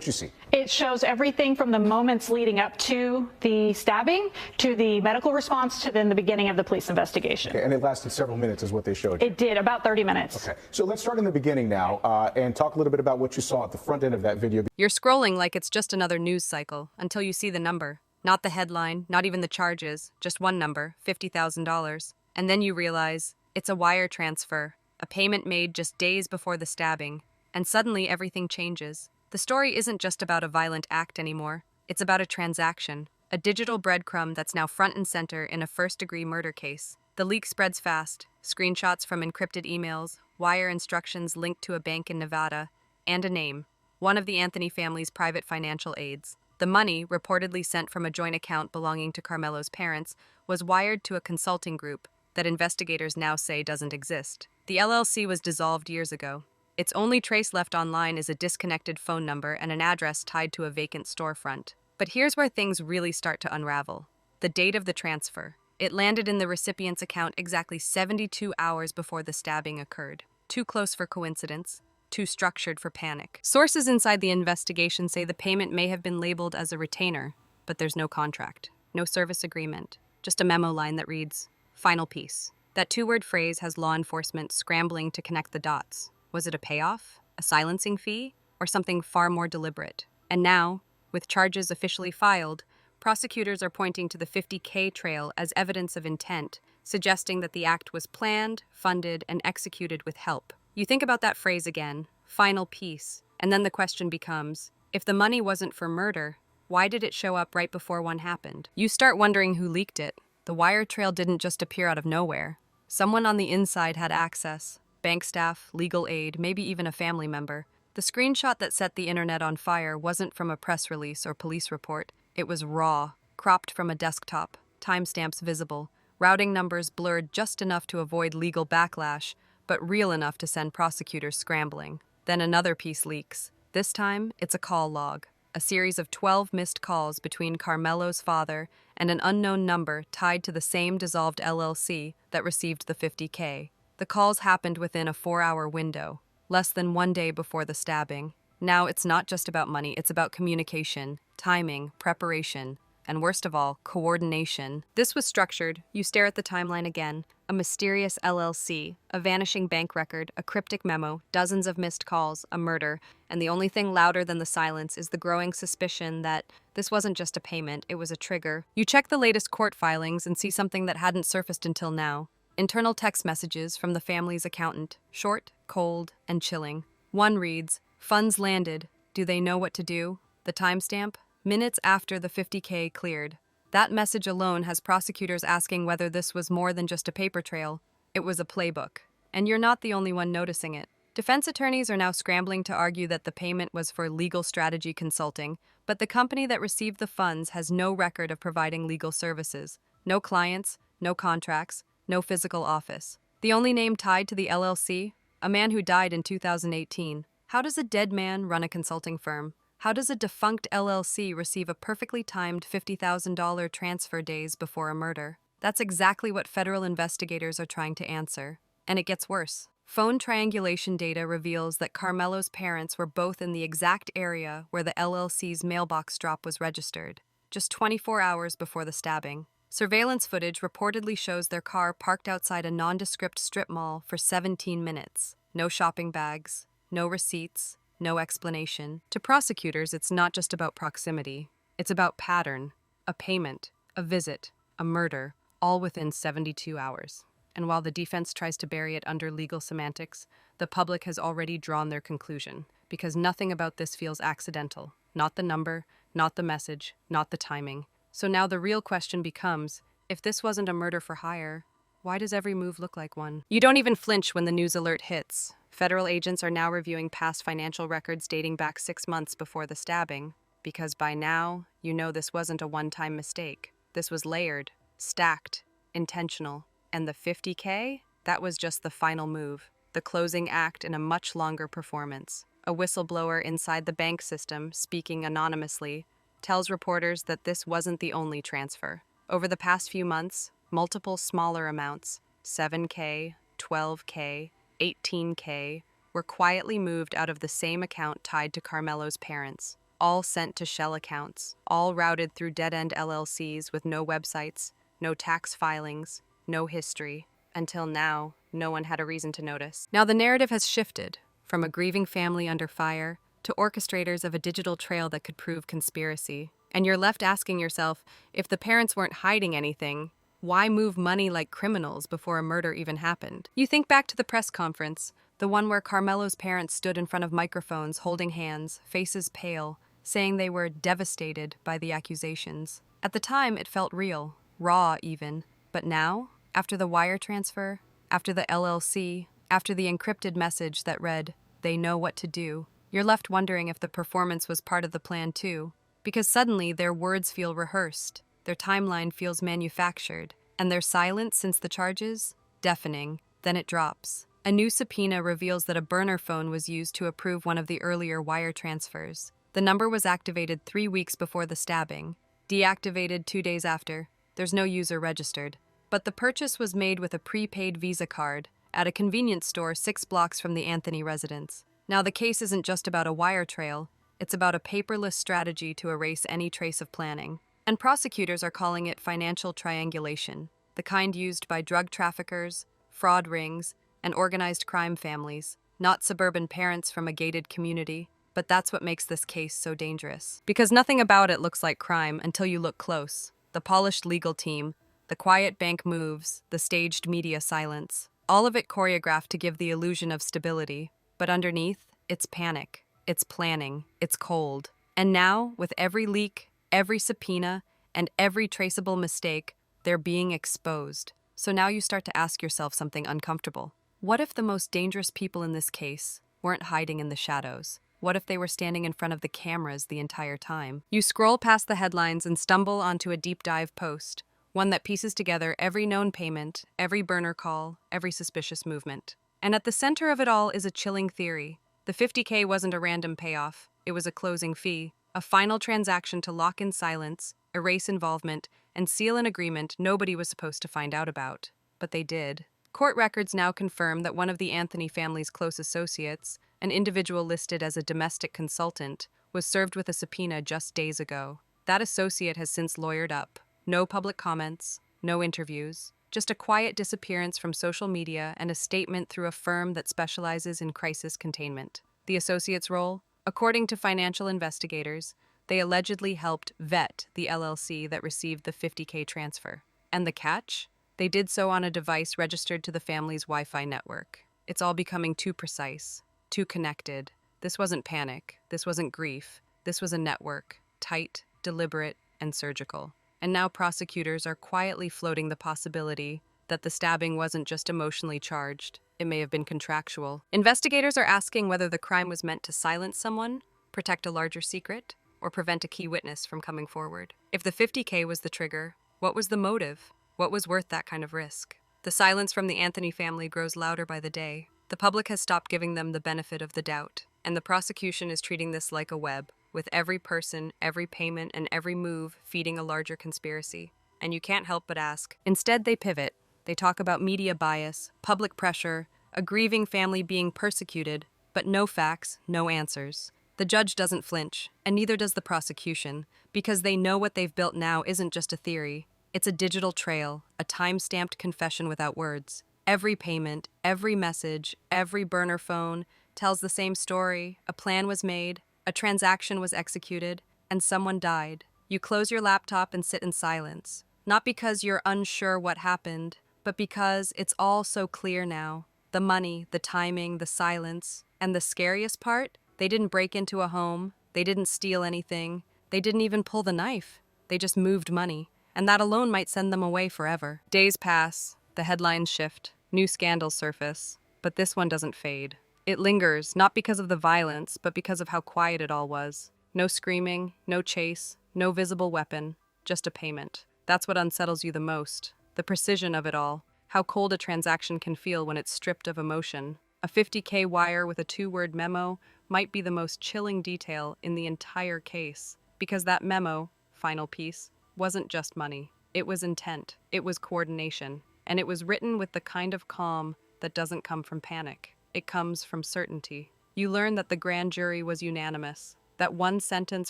you see? It shows everything from the moments leading up to the stabbing, to the medical response, to then the beginning of the police investigation. Okay, and it lasted several minutes is what they showed you. It did, about 30 minutes. Okay, so let's start in the beginning now and talk a little bit about what you saw at the front end of that video. You're scrolling like it's just another news cycle until you see the number. Not the headline, not even the charges, just one number, $50,000. And then you realize it's a wire transfer, a payment made just days before the stabbing. And suddenly everything changes. The story isn't just about a violent act anymore. It's about a transaction, a digital breadcrumb that's now front and center in a first-degree murder case. The leak spreads fast, screenshots from encrypted emails, wire instructions linked to a bank in Nevada, and a name, one of the Anthony family's private financial aides. The money, reportedly sent from a joint account belonging to Karmelo's parents, was wired to a consulting group that investigators now say doesn't exist. The LLC was dissolved years ago. Its only trace left online is a disconnected phone number and an address tied to a vacant storefront. But here's where things really start to unravel. The date of the transfer. It landed in the recipient's account exactly 72 hours before the stabbing occurred. Too close for coincidence, too structured for panic. Sources inside the investigation say the payment may have been labeled as a retainer, but there's no contract, no service agreement, just a memo line that reads, "Final piece." That two-word phrase has law enforcement scrambling to connect the dots. Was it a payoff, a silencing fee, or something far more deliberate? And now, with charges officially filed, prosecutors are pointing to the $50K trail as evidence of intent, suggesting that the act was planned, funded, and executed with help. You think about that phrase again, final piece, and then the question becomes, if the money wasn't for murder, why did it show up right before one happened? You start wondering who leaked it. The wire trail didn't just appear out of nowhere. Someone on the inside had access. Bank staff, legal aid, maybe even a family member. The screenshot that set the internet on fire wasn't from a press release or police report. It was raw, cropped from a desktop, timestamps visible, routing numbers blurred just enough to avoid legal backlash, but real enough to send prosecutors scrambling. Then another piece leaks. This time, it's a call log, a series of 12 missed calls between Karmelo's father and an unknown number tied to the same dissolved LLC that received the $50K. The calls happened within a 4-hour window, less than 1 day before the stabbing. Now it's not just about money, it's about communication, timing, preparation, and worst of all, coordination. This was structured. You stare at the timeline again. A mysterious LLC, a vanishing bank record, a cryptic memo, dozens of missed calls, a murder, and the only thing louder than the silence is the growing suspicion that this wasn't just a payment, it was a trigger. You check the latest court filings and see something that hadn't surfaced until now. Internal text messages from the family's accountant, short, cold, and chilling. One reads, "Funds landed. Do they know what to do?" The timestamp? Minutes after the $50K cleared. That message alone has prosecutors asking whether this was more than just a paper trail. It was a playbook. And you're not the only one noticing it. Defense attorneys are now scrambling to argue that the payment was for legal strategy consulting, but the company that received the funds has no record of providing legal services. No clients, no contracts, no physical office. The only name tied to the LLC? A man who died in 2018. How does a dead man run a consulting firm? How does a defunct LLC receive a perfectly timed $50,000 transfer days before a murder? That's exactly what federal investigators are trying to answer. And it gets worse. Phone triangulation data reveals that Karmelo's parents were both in the exact area where the LLC's mailbox drop was registered, just 24 hours before the stabbing. Surveillance footage reportedly shows their car parked outside a nondescript strip mall for 17 minutes. No shopping bags, no receipts, no explanation. To prosecutors, it's not just about proximity. It's about pattern, a payment, a visit, a murder, all within 72 hours. And while the defense tries to bury it under legal semantics, the public has already drawn their conclusion, because nothing about this feels accidental. Not the number, not the message, not the timing. So now the real question becomes, if this wasn't a murder for hire, why does every move look like one? You don't even flinch when the news alert hits. Federal agents are now reviewing past financial records dating back 6 months before the stabbing, because by now, you know this wasn't a one-time mistake. This was layered, stacked, intentional. And the $50K? That was just the final move, the closing act in a much longer performance. A whistleblower inside the bank system, speaking anonymously, tells reporters that this wasn't the only transfer. Over the past few months, multiple smaller amounts, 7K, 12K, 18K, were quietly moved out of the same account tied to Karmelo's parents, all sent to shell accounts, all routed through dead-end LLCs with no websites, no tax filings, no history. Until now, no one had a reason to notice. Now the narrative has shifted from a grieving family under fire to orchestrators of a digital trail that could prove conspiracy. And you're left asking yourself, if the parents weren't hiding anything, why move money like criminals before a murder even happened? You think back to the press conference, the one where Karmelo's parents stood in front of microphones holding hands, faces pale, saying they were devastated by the accusations. At the time, it felt real, raw even. But now, after the wire transfer, after the LLC, after the encrypted message that read, "They know what to do," you're left wondering if the performance was part of the plan too. Because suddenly their words feel rehearsed, their timeline feels manufactured, and their silence since the charges? Deafening. Then it drops. A new subpoena reveals that a burner phone was used to approve one of the earlier wire transfers. The number was activated 3 weeks before the stabbing, deactivated 2 days after. There's no user registered. But the purchase was made with a prepaid Visa card at a convenience store 6 blocks from the Anthony residence. Now the case isn't just about a wire trail, it's about a paperless strategy to erase any trace of planning. And prosecutors are calling it financial triangulation, the kind used by drug traffickers, fraud rings, and organized crime families, not suburban parents from a gated community. But that's what makes this case so dangerous. Because nothing about it looks like crime until you look close. The polished legal team, the quiet bank moves, the staged media silence, all of it choreographed to give the illusion of stability. But underneath, it's panic, it's planning, it's cold. And now, with every leak, every subpoena, and every traceable mistake, they're being exposed. So now you start to ask yourself something uncomfortable. What if the most dangerous people in this case weren't hiding in the shadows? What if they were standing in front of the cameras the entire time? You scroll past the headlines and stumble onto a deep dive post, one that pieces together every known payment, every burner call, every suspicious movement. And at the center of it all is a chilling theory. The $50K wasn't a random payoff, it was a closing fee, a final transaction to lock in silence, erase involvement, and seal an agreement nobody was supposed to find out about. But they did. Court records now confirm that one of the Anthony family's close associates, an individual listed as a domestic consultant, was served with a subpoena just days ago. That associate has since lawyered up. No public comments, no interviews, just a quiet disappearance from social media and a statement through a firm that specializes in crisis containment. The associate's role? According to financial investigators, they allegedly helped vet the LLC that received the $50K transfer. And the catch? They did so on a device registered to the family's Wi-Fi network. It's all becoming too precise, too connected. This wasn't panic. This wasn't grief. This was a network, tight, deliberate, and surgical. And now prosecutors are quietly floating the possibility that the stabbing wasn't just emotionally charged. It may have been contractual. Investigators are asking whether the crime was meant to silence someone, protect a larger secret, or prevent a key witness from coming forward. If the $50K was the trigger, what was the motive? What was worth that kind of risk? The silence from the Anthony family grows louder by the day. The public has stopped giving them the benefit of the doubt, and the prosecution is treating this like a web, with every person, every payment, and every move feeding a larger conspiracy. And you can't help but ask. Instead, they pivot. They talk about media bias, public pressure, a grieving family being persecuted, but no facts, no answers. The judge doesn't flinch, and neither does the prosecution, because they know what they've built now isn't just a theory. It's a digital trail, a time-stamped confession without words. Every payment, every message, every burner phone tells the same story. A plan was made, a transaction was executed, and someone died. You close your laptop and sit in silence. Not because you're unsure what happened, but because it's all so clear now. The money, the timing, the silence. And the scariest part? They didn't break into a home. They didn't steal anything. They didn't even pull the knife. They just moved money. And that alone might send them away forever. Days pass. The headlines shift. New scandals surface. But this one doesn't fade. It lingers, not because of the violence, but because of how quiet it all was. No screaming, no chase, no visible weapon, just a payment. That's what unsettles you the most. The precision of it all. How cold a transaction can feel when it's stripped of emotion. A $50K wire with a 2-word memo might be the most chilling detail in the entire case. Because that memo, final piece, wasn't just money. It was intent. It was coordination. And it was written with the kind of calm that doesn't come from panic. It comes from certainty. You learn that the grand jury was unanimous, That one sentence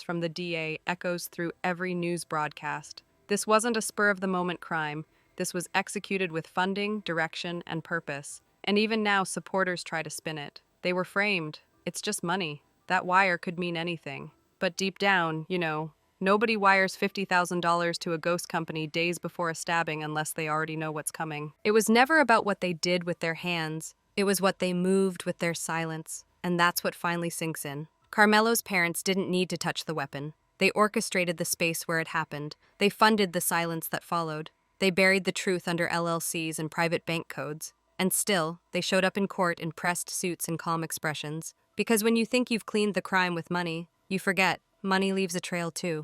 from the DA echoes through every news broadcast. This wasn't a spur-of-the-moment crime. This was executed with funding, direction, and purpose. And even now, supporters try to spin it. They were framed. It's just money. That wire could mean anything. But deep down, nobody wires $50,000 to a ghost company days before a stabbing unless they already know what's coming. It was never about what they did with their hands. It was what they moved with their silence. And that's what finally sinks in. Karmelo's parents didn't need to touch the weapon. They orchestrated the space where it happened. They funded the silence that followed. They buried the truth under LLCs and private bank codes. And still, they showed up in court in pressed suits and calm expressions. Because when you think you've cleaned the crime with money, you forget, money leaves a trail too.